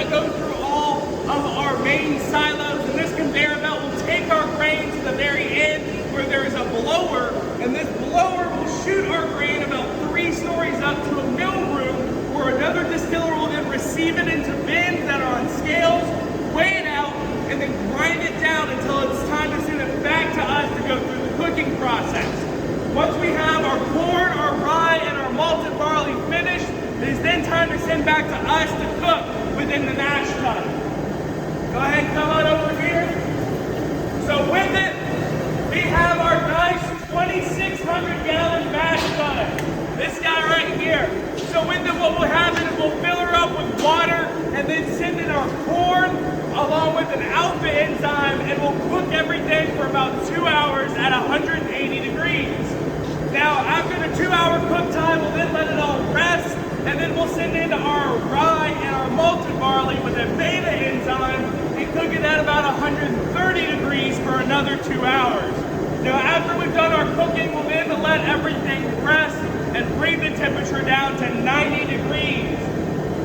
that goes through all of our main silos, and this conveyor belt will take our grain to the very end where there is a blower, and this blower will shoot our grain about 3 stories up to a mill room where another distiller will then receive it into bins that are on scales, weigh it out, and then grind it down until it's time to send it back to us to go through the cooking process. Once we have our corn, our rye, and our malted barley finished, it is then time to send back to us to cook within the mash tun. Go ahead and come on over here. So with it, we have our nice 2,600 gallon mash tun. This guy right here. So with it, what will happen is we'll fill her up with water and then send in our corn along with an alpha enzyme, and we'll cook everything for about 2 hours at 180 degrees. Now, after the 2-hour cook time, we'll then let it all rest, and then we'll send in our rye and our malted barley with a beta enzyme and cook it at about 130 degrees for another 2 hours. Now, after we've done our cooking, we'll then let everything rest and bring the temperature down to 90 degrees.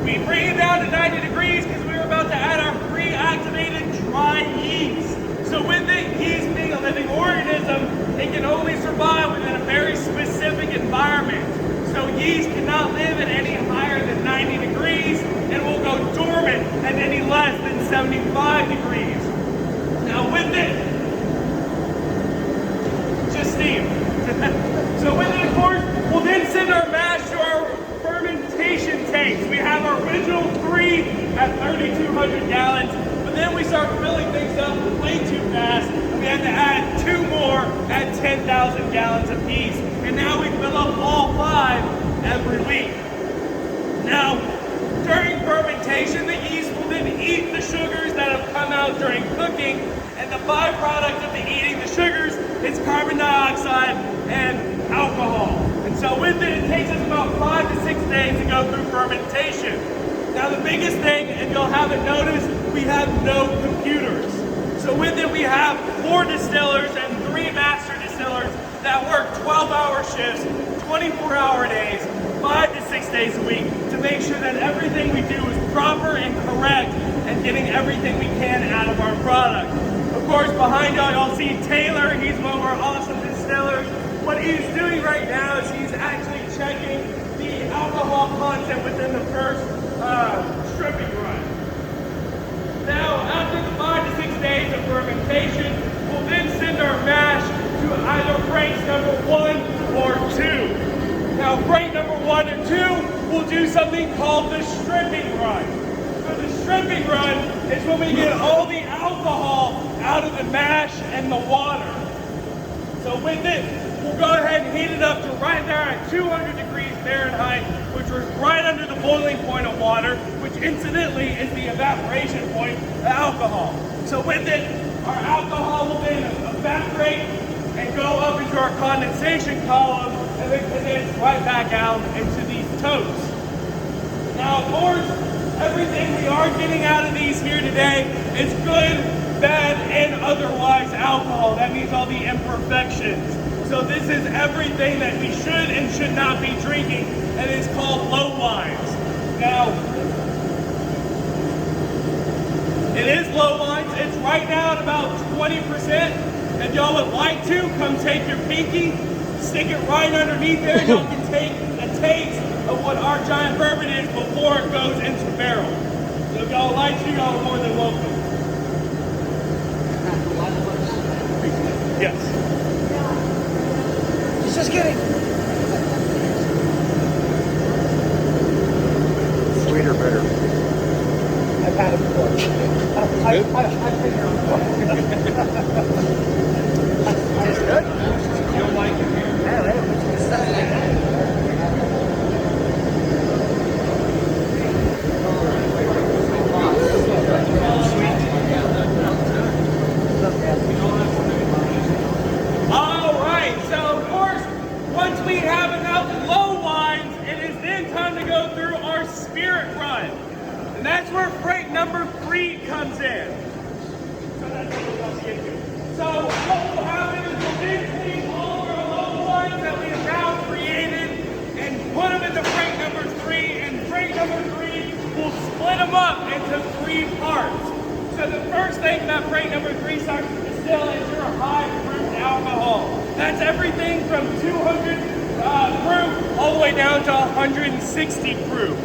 We bring it down to 90 degrees because we're about to add our pre-activated dry yeast. So with it, yeast being a living organism, it can only survive within a very specific environment. So yeast cannot live at any higher than 90 degrees and will go dormant at any less than 75 degrees. Now with it, just steam. So with it, of course, we'll then send our mash to our fermentation tanks. We have our original 3 at 3,200 gallons, but then we start filling things up way too fast, and we had to add 2 more at 10,000 gallons apiece. And now we fill up all 5 every week. Now, during fermentation, the yeast will then eat the sugars that have come out during cooking, and the byproduct of the eating the sugars is carbon dioxide and alcohol. And so with it, it takes us about 5 to 6 days to go through fermentation. Now the biggest thing, and you'll have it noticed, we have no computers. So with it, we have 4 distillers and 3 master distillers that work 12-hour shifts, 24-hour days, 5 to 6 days a week to make sure that everything we do is proper and correct and getting everything we can out of our product. Of course, behind y'all see Taylor. He's one of our awesome distillers. What he's doing right now is he's actually checking the alcohol content within the first stripping run. Now, after the 5 to 6 days of fermentation, we'll then send our mash to either crates number 1 or 2. Now, crate number 1 or 2 will do something called the stripping run. So the stripping run is when we get all the alcohol out of the mash and the water. So with it, we'll go ahead and heat it up to right there at 200 degrees Fahrenheit, which is right under the boiling point of water, which incidentally is the evaporation point of alcohol. So with it, our alcohol will then evaporate and go up into our condensation column, and then condense right back out into these toasts. Now, of course, everything we are getting out of these here today is good, bad, and otherwise alcohol. That means all the imperfections. So this is everything that we should and should not be drinking, and it's called low wines. Now, it is low wines. It's right now at about 20%. If y'all would like to, come take your pinky, stick it right underneath there, and y'all can take a taste of what our giant bourbon is before it goes into barrel. So if y'all would like to, y'all are more than welcome. Yes. Just kidding. Sweet or bitter? I've had it before. I've been here before. It's good. You don't like it here? Yeah, right. All right, so of course, once we have enough low wines, it is then time to go through our spirit run. And that's where freight number 3 comes in. So that's what we're going to get to. So what will happen is we'll then clean the first thing that crate number 3 starts to distill is your high proof alcohol. That's everything from 200 proof all the way down to 160 proof.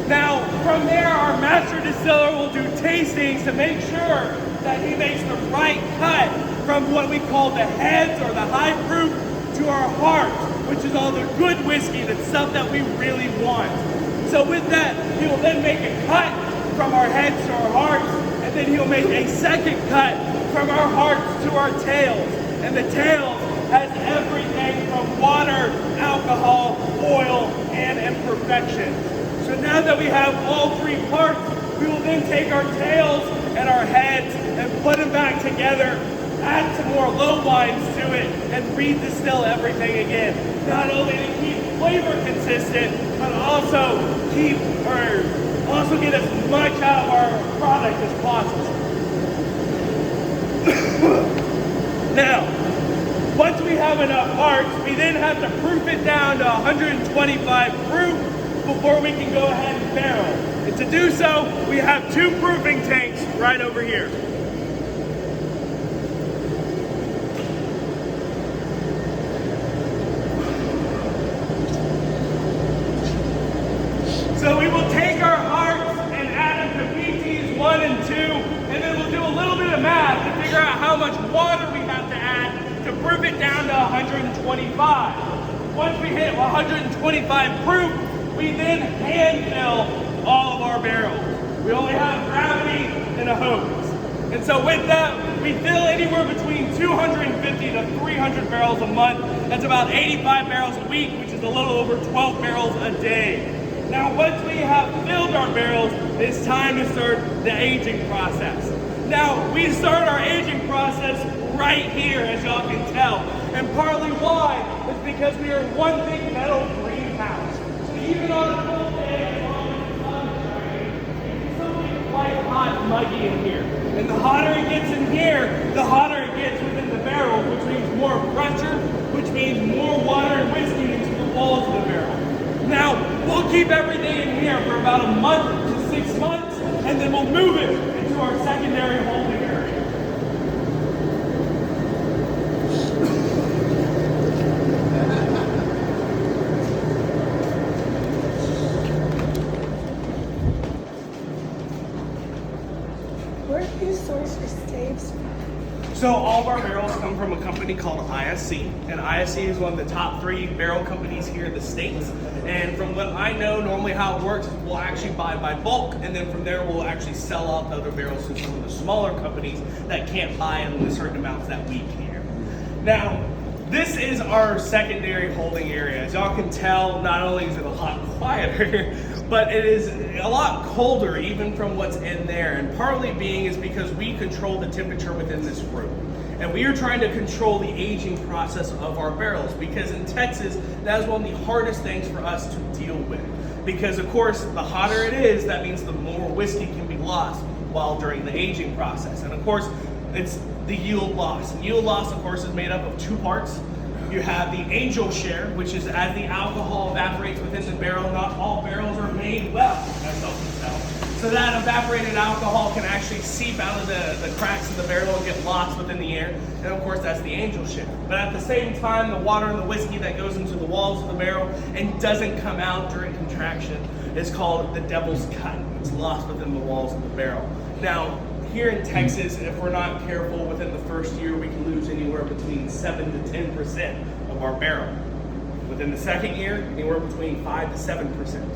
Now, from there, our master distiller will do tastings to make sure that he makes the right cut from what we call the heads or the high proof to our heart, which is all the good whiskey, the stuff that we really want. So with that, he will then make a cut from our heads to our hearts, and then he'll make a second cut from our hearts to our tails. And the tails has everything from water, alcohol, oil, and imperfections. So now that we have all 3 parts, we will then take our tails and our heads and put them back together, add some more low wines to it, and redistill everything again. Not only to keep flavor consistent, but also get as much out of our product as possible. Now, once we have enough parts, we then have to proof it down to 125 proof before we can go ahead and barrel. And to do so, we have 2 proofing tanks right over here. So we will take our hearts and add them to BTs 1 and 2, and then we'll do a little bit of math to figure out how much water we have to add to proof it down to 125. Once we hit 125 proof, we then hand fill all of our barrels. We only have gravity and a hose. And so with that, we fill anywhere between 250 to 300 barrels a month. That's about 85 barrels a week, which is a little over 12 barrels a day. Now, once we have filled our barrels, it's time to start the aging process. Now, we start our aging process right here, as y'all can tell. And partly why is because we are in one big metal greenhouse. So even on a cold day, as long as the sun's shining, it's something quite hot and muggy in here. And the hotter it gets in here, the hotter it gets within the barrel, which means more pressure, which means more water and whiskey into the walls of the barrel. Now, we'll keep everything in here for about a month to 6 months, and then we'll move it into our secondary holding area. Where do you source your staves from? So all of our barrels come from a company called ISC, and ISC is one of the top 3 barrel companies here in the States. And from what I know, normally how it works is we'll actually buy by bulk, and then from there we'll actually sell out the other barrels to some of the smaller companies that can't buy in the certain amounts that we can. Now, this is our secondary holding area. As y'all can tell, not only is it a lot quieter, but it is a lot colder even from what's in there. And partly being is because we control the temperature within this room. And we are trying to control the aging process of our barrels, because in Texas, that is one of the hardest things for us to deal with. Because of course, the hotter it is, that means the more whiskey can be lost while during the aging process. And of course, it's the yield loss. And yield loss, of course, is made up of 2 parts. You have the angel share, which is as the alcohol evaporates within the barrel. Not all barrels are made well, as y'all can tell. So that evaporated alcohol can actually seep out of the cracks of the barrel and get lost within the air. And of course, that's the angel share. But at the same time, the water and the whiskey that goes into the walls of the barrel and doesn't come out during contraction is called the devil's cut. It's lost within the walls of the barrel. Now, here in Texas, if we're not careful, within the first year, we can lose anywhere between 7 to 10% of our barrel. Within the second year, anywhere between 5 to 7%.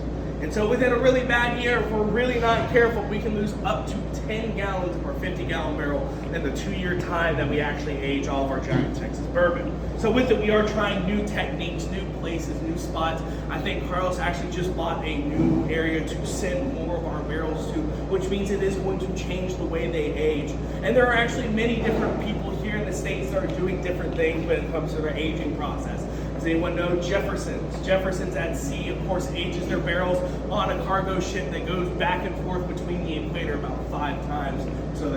And so within a really bad year, if we're really not careful, we can lose up to 10 gallons of our 50-gallon barrel in the 2-year time that we actually age all of our giant Texas bourbon. So with it, we are trying new techniques, new places, new spots. I think Carlos actually just bought a new area to send more of our barrels to, which means it is going to change the way they age. And there are actually many different people here in the States that are doing different things when it comes to their aging process. Does anyone know Jefferson's? Jefferson's at sea, of course, ages their barrels on a cargo ship that goes back and forth between the equator about 5 times. So they